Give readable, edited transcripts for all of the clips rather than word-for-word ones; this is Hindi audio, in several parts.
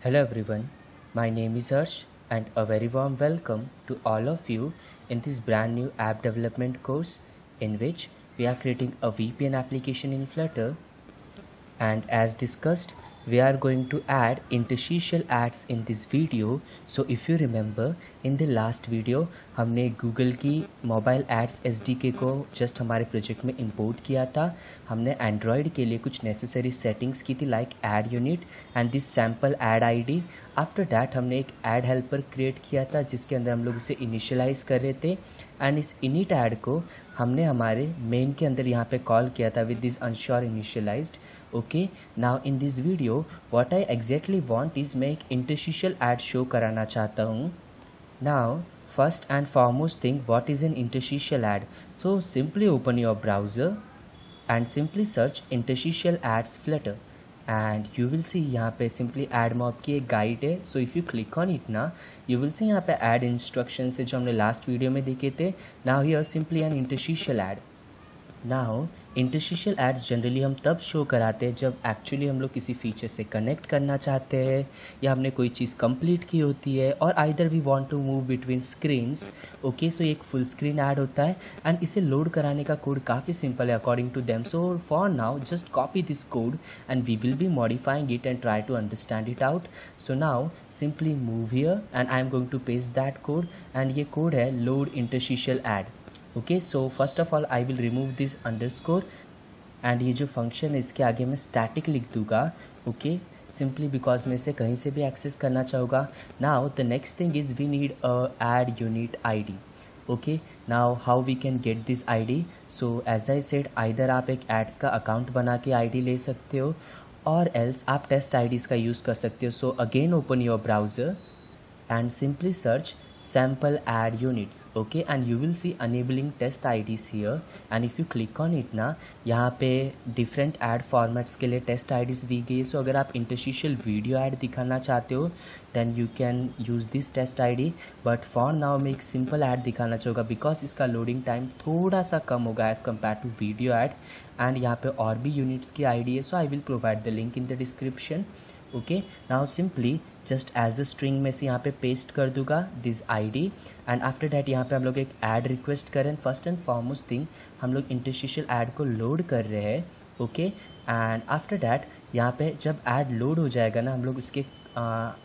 Hello everyone, my name is Harsh and a very warm welcome to all of you in this brand new app development course in which we are creating a VPN application in Flutter, and as discussed we are going to add interstitial ads in this video. So if you remember in the last video हमने गूगल की मोबाइल एड्स SDK को जस्ट हमारे प्रोजेक्ट में इंपोर्ट किया था। हमने एंड्रॉयड के लिए कुछ नेसेसरी सेटिंग्स की थी like ad unit and this sample add ID. After that हमने एक ऐड हेल्पर क्रिएट किया था जिसके अंदर हम लोग उसे इनिशियलाइज कर रहे थे एंड इस इनिट ऐड को हमने हमारे मेन के अंदर यहाँ पे कॉल किया था with this unsure initialised. Okay, now in this video what I exactly want is मैं एक इंटरस्टिशियल ऐड शो कराना चाहता हूँ। Now first and foremost thing, what is an interstitial ad? So simply open your browser and simply search interstitial ads Flutter and you will see यहाँ पे simply ad mob की एक guide है। So if you click on it ना, you will see यहाँ पे ad instructions है जो हमने last video में देखे थे। Now here simply an interstitial ad। Now interstitial ads generally हम तब शो कराते हैं जब एक्चुअली हम लोग किसी फीचर से कनेक्ट करना चाहते हैं या हमने कोई चीज़ कंप्लीट की होती है और either we want to move between screens. Okay, so एक फुल स्क्रीन ऐड होता है एंड इसे लोड कराने का कोड काफ़ी सिंपल है according to them. So for now just copy this code and we will be modifying it and try to understand it out. So now simply move here and I am going to paste that code and ये कोड है load interstitial ad. Okay, so first of all I will remove this underscore and ये जो फंक्शन है इसके आगे मैं स्टैटिक लिख दूंगा। ओके, सिंपली बिकॉज मैं इसे कहीं से भी एक्सेस करना चाहूँगा। Now the next thing is we need a ad unit ID. Okay, now how we can get this ID? So as I said either आप एक एड्स का अकाउंट बना के आईडी ले सकते हो और एल्स आप टेस्ट आईडीज़ का यूज़ कर सकते हो। So again open your browser and simply search sample add units. Okay, and you will see enabling test IDs here and if you click on it ना, यहाँ पे different ad formats के लिए test IDs दी गई है। सो अगर आप interstitial video ad दिखाना चाहते हो then you can use this test ID, but for now मैं एक simple ad दिखाना चाहूँगा because इसका loading time थोड़ा सा कम होगा as compared to video ad and यहाँ पे और भी units की ID है। so I will provide the link in the description. Okay, now simply just as a string में से यहाँ पे पेस्ट कर दूंगा this ID and after that यहाँ पे हम लोग एक ऐड रिक्वेस्ट करें। फर्स्ट एंड फॉरमोस्ट थिंग हम लोग इंटरस्टिशियल ऐड को लोड कर रहे हैं। ओके, एंड आफ्टर डैट यहाँ पे जब ऐड लोड हो जाएगा ना, हम लोग उसके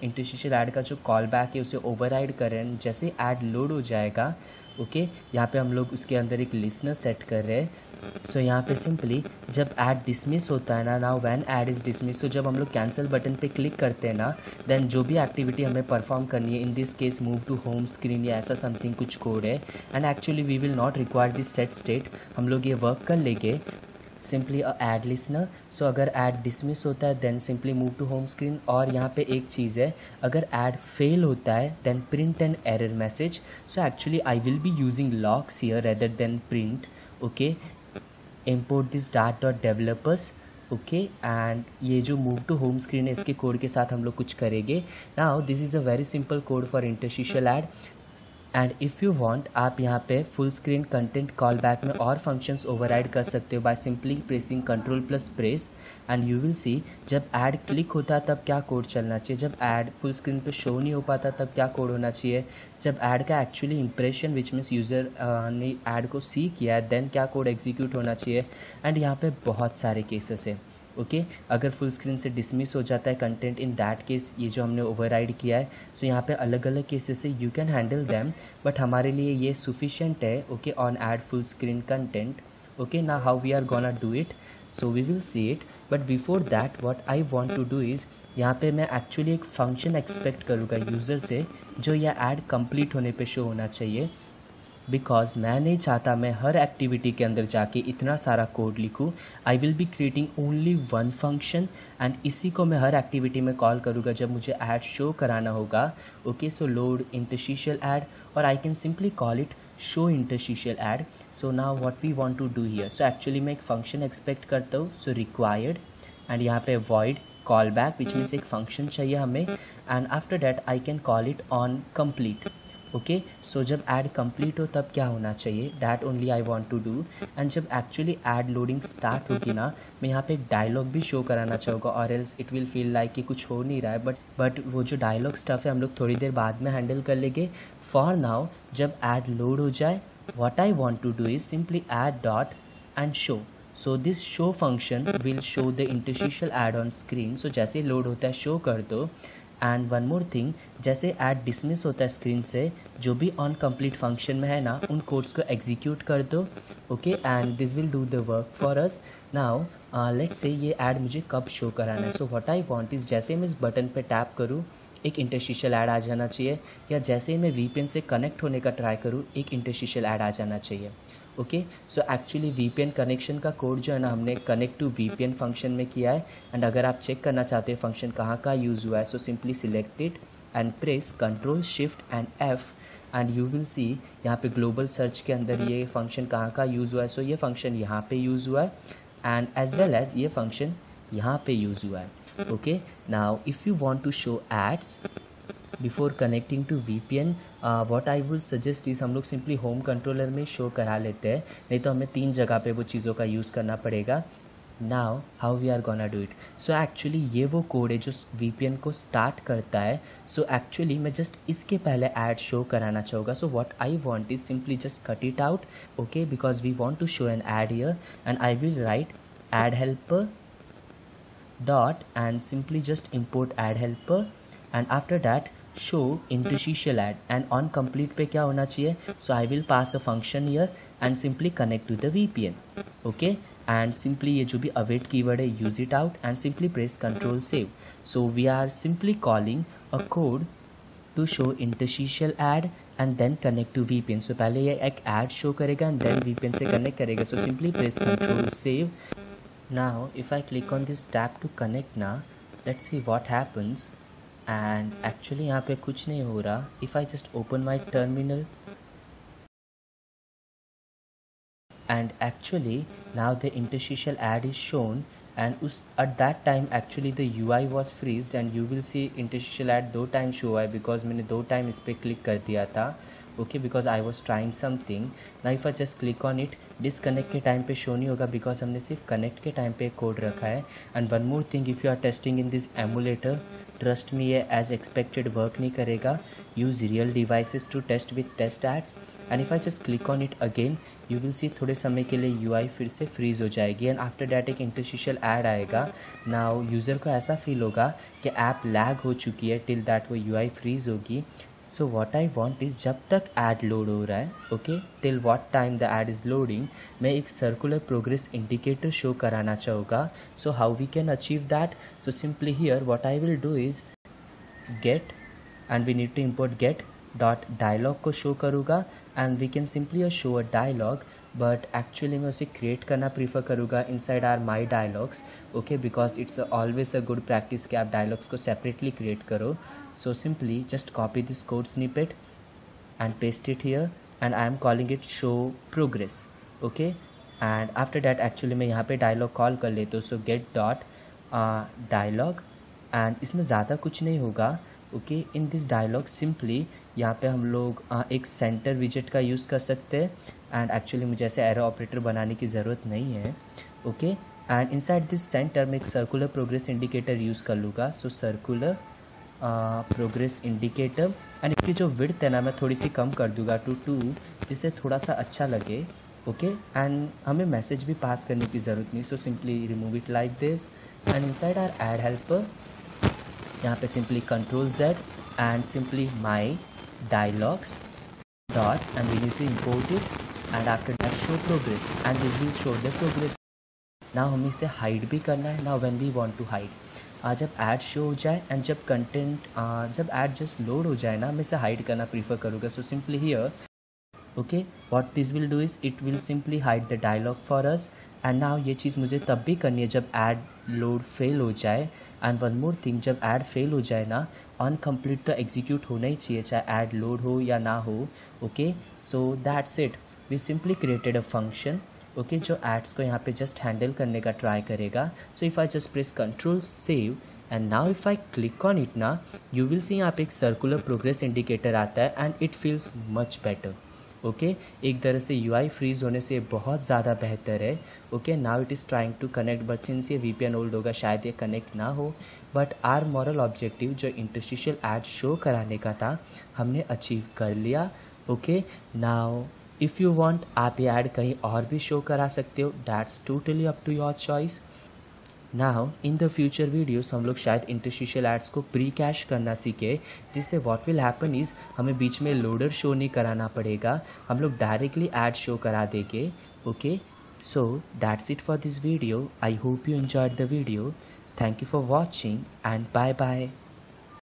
इंटरस्टिशियल ऐड का जो कॉल बैक है उसे ओवरराइड करें जैसे ऐड लोड हो जाएगा। ओके, यहाँ पे हम लोग उसके अंदर एक लिसनर सेट कर रहे हैं। सो यहाँ पे सिंपली जब ऐड डिसमिस होता है ना, now when add is dismiss, तो जब हम लोग कैंसिल बटन पे क्लिक करते हैं ना, देन जो भी एक्टिविटी हमें परफॉर्म करनी है, in this case move to home screen या ऐसा समथिंग कुछ कोड है and actually we will not require this set state, हम लोग ये वर्क कर लेंगे simply a ad listener. So अगर ऐड डिसमिस होता है then simply move to home screen. और यहाँ पे एक चीज़ है, अगर ऐड फेल होता है then print an error message. So actually I will be using logs here rather than print. Okay, import this dart.developers। Okay, and ये जो मूव टू होम स्क्रीन है इसके कोड के साथ हम लोग कुछ करेंगे। Now this is a very simple code for interstitial add and if you want आप यहाँ पे full screen content call back में और फंक्शंस ओवरराइड कर सकते हो by simply pressing control plus press and you will सी जब ऐड क्लिक होता है तब क्या कोड चलना चाहिए, जब ऐड फुल स्क्रीन पे शो नहीं हो पाता तब क्या कोड होना चाहिए, जब ऐड का actually impression which means user ने ऐड को सी किया है देन क्या कोड एग्जीक्यूट होना चाहिए। एंड यहाँ पे बहुत सारे केसेस है। ओके, अगर फुल स्क्रीन से डिसमिस हो जाता है कंटेंट, इन दैट केस ये जो हमने ओवरराइड किया है, सो यहाँ पे अलग अलग केसेस है, you can handle them but हमारे लिए ये सफिशिएंट है। Okay, on ad full screen content. Okay, now how we are gonna do it, so we will see it but before that what I want to do is यहाँ पे मैं एक्चुअली एक फंक्शन एक्सपेक्ट करूँगा यूज़र से जो यह ऐड कंप्लीट होने पे शो होना चाहिए, बिकॉज मैं नहीं चाहता मैं हर एक्टिविटी के अंदर जाके इतना सारा कोड लिखूँ। आई will be creating only one function and इसी को मैं हर एक्टिविटी में कॉल करूँगा जब मुझे ऐड शो कराना होगा। Okay, so load interstitial ad और I can simply call it show interstitial ad. So now what we want to do here, so actually मैं एक फंक्शन एक्सपेक्ट करता हूँ, सो रिक्वायर्ड एंड यहाँ पे void callback which means एक फंक्शन चाहिए हमें and after that I can call it on complete. Okay. So जब ऐड कंप्लीट हो तब क्या होना चाहिए, that only I want to do. And जब एक्चुअली ऐड लोडिंग स्टार्ट होगी ना, मैं यहाँ पे एक डायलॉग भी शो कराना चाहूँगा, और else it will feel like कि कुछ हो नहीं रहा है, बट वो जो डायलॉग स्टफ है हम लोग थोड़ी देर बाद में हैंडल कर लेंगे। फॉर नाउ जब ऐड लोड हो जाए, what I want to do is simply add dot and show. So this show function will show the interstitial ad on screen. So जैसे लोड होता है शो कर दो। एंड वन मोर थिंग, जैसे ऐड डिसमिस होता है स्क्रीन से, जो भी ऑन कंप्लीट फंक्शन में है ना, उन कोड्स को एग्जीक्यूट कर दो। Okay, and this will do the work for us. Now let's say ये ऐड मुझे कब शो कराना है। सो व्हाट आई वांट इज़, जैसे मैं इस बटन पे टैप करूँ एक इंटरस्टिशियल ऐड आ जाना चाहिए, या जैसे ही मैं वीपीएन से कनेक्ट होने का ट्राई करूँ एक इंटरस्टिशियल ऐड आ जाना चाहिए। Okay, so actually VPN connection का कोड जो है ना, हमने कनेक्ट टू वीपीएन फंक्शन में किया है। एंड अगर आप चेक करना चाहते हो फंक्शन कहाँ का यूज़ हुआ है, so simply select it and press control shift and F, and you will see यहाँ पे ग्लोबल सर्च के अंदर ये फंक्शन कहाँ का यूज़ हुआ है। सो ये फंक्शन यहाँ पे यूज़ हुआ है, एंड एज वेल एज ये फंक्शन यहाँ पे यूज़ हुआ है। Okay, now if you want to show ads before connecting to VPN, what I will suggest is हम लोग सिंपली होम कंट्रोलर में शो करा लेते हैं, नहीं तो हमें 3 जगह पे वो चीज़ों का यूज़ करना पड़ेगा। Now how we are gonna do it. So actually ये वो कोड है जो VPN को स्टार्ट करता है। सो एक्चुअली मैं जस्ट इसके पहले ऐड शो कराना चाहूँगा। So what I want is simply just cut it out, okay, because we want to show an ad here, and I will write ad helper dot and simply just import add helper, and after that show interstitial add, and on complete पे क्या होना चाहिए, so I will pass a function here and simply connect to the VPN, okay, and simply ये जो भी await keyword है use it out and simply press control save. So we are simply calling a code to show interstitial add and then connect to VPN. So पहले ये एक add show करेगा and then VPN से connect करेगा, so simply press control save. Now if I click on this tab to connect now, let's see what happens. And actually यहाँ पे कुछ नहीं हो रहा. If I just open my terminal, and actually now the interstitial add is shown, and at that time actually the UI was freezed, and you will see interstitial add 2 times show हुआ है because मैंने 2 टाइम इस पर क्लिक कर दिया था. Okay, because I was trying something. ना if I just click on it, disconnect के टाइम पे शो नहीं होगा बिकॉज हमने सिर्फ कनेक्ट के टाइम पे कोड रखा है. And one more thing, if you are testing in this emulator, trust me ये एज एक्सपेक्टेड वर्क नहीं करेगा. Use real devices to test with test ads. And if I just click on it again, you will see थोड़े समय के लिए UI फिर से फ्रीज हो जाएगी, एंड आफ्टर डैट एक इंटरस्टिशियल ऐड आएगा. नाउ यूज़र को ऐसा फील होगा कि ऐप लैग हो चुकी है टिल दैट वो UI फ्रीज होगी. So what I want is जब तक ऐड लोड हो रहा है, okay, till what time the ad is loading, मैं एक सर्कुलर प्रोग्रेस इंडिकेटर शो कराना चाहूँगा. So how we can achieve that? So simply here what I will do is get, and we need to import get dot dialog को शो करूँगा, and we can simply show a dialogue, but actually मैं उसे क्रिएट करना प्रीफर करूँगा inside our my dialogs, okay, because it's always a good practice कि आप डायलॉग्स को सेपरेटली क्रिएट करो. So simply just copy this code snippet and paste it here, and I am calling it show progress, okay. And after that actually मैं यहाँ पे dialog call कर लेता हूँ. So get dot dialog, and इसमें ज़्यादा कुछ नहीं होगा, okay. In this dialog simply यहाँ पे हम लोग एक सेंटर विजेट का यूज़ कर सकते हैं, and actually मुझे ऐसे एरो ऑपरेटर बनाने की ज़रूरत नहीं है, okay. And inside this center मैं एक सर्कुलर प्रोग्रेस इंडिकेटर यूज़ कर लूँगा. So circular progress indicator, and इसकी जो विड्थ है ना मैं थोड़ी सी कम कर दूंगा टू 2, जिससे थोड़ा सा अच्छा लगे, ओके. एंड हमें मैसेज भी पास करने की ज़रूरत नहीं. So simply remove it like this, and inside our ad helper यहाँ पे simply control Z and simply my dialogs dot, and we need to import it, and after that show progress, and this will show the progress. Now हमें इसे हाइड भी करना है. Now when we want to hide, जब ऐड शो हो जाए एंड जब कंटेंट जब ऐड जस्ट लोड हो जाए ना, मैं इसे हाइड करना प्रीफर करूँगा. So simply here, okay, what this will do is it will simply hide the dialog for us. And now ये चीज़ मुझे तब भी करनी है जब ऐड लोड फेल हो जाए. एंड वन मोर थिंग, जब ऐड फेल हो जाए ना, ऑन कंप्लीट तो एग्जीक्यूट होना ही चाहिए चाहे ऐड लोड हो या ना हो, okay. So that's it, we simply created a function, okay, जो एड्स को यहाँ पे जस्ट हैंडल करने का ट्राई करेगा. So if I just press control save, and now if I click on it ना, यू विल सी यहाँ पे एक सर्कुलर प्रोग्रेस इंडिकेटर आता है and it feels much better. Okay, एक तरह से UI फ्रीज होने से बहुत ज़्यादा बेहतर है। Okay, now it is trying to connect, but since ये VPN ओल्ड होगा शायद ये कनेक्ट ना हो, बट आर मॉरल ऑब्जेक्टिव जो इंटरस्टिशियल एड शो कराने का था हमने अचीव कर लिया। Okay, now if you want आप ये ऐड कहीं और भी शो करा सकते हो, that's totally up to your choice. Now in the future videos हम लोग शायद इंटरस्टिशियल एड्स को प्री कैश करना सीखे, जिससे व्हाट विल हैपन इज़ हमें बीच में लोडर शो नहीं कराना पड़ेगा, हम लोग डायरेक्टली ऐड शो करा देंगे। Okay, so that's it for this video. I hope you enjoyed the video. Thank you for watching and bye bye.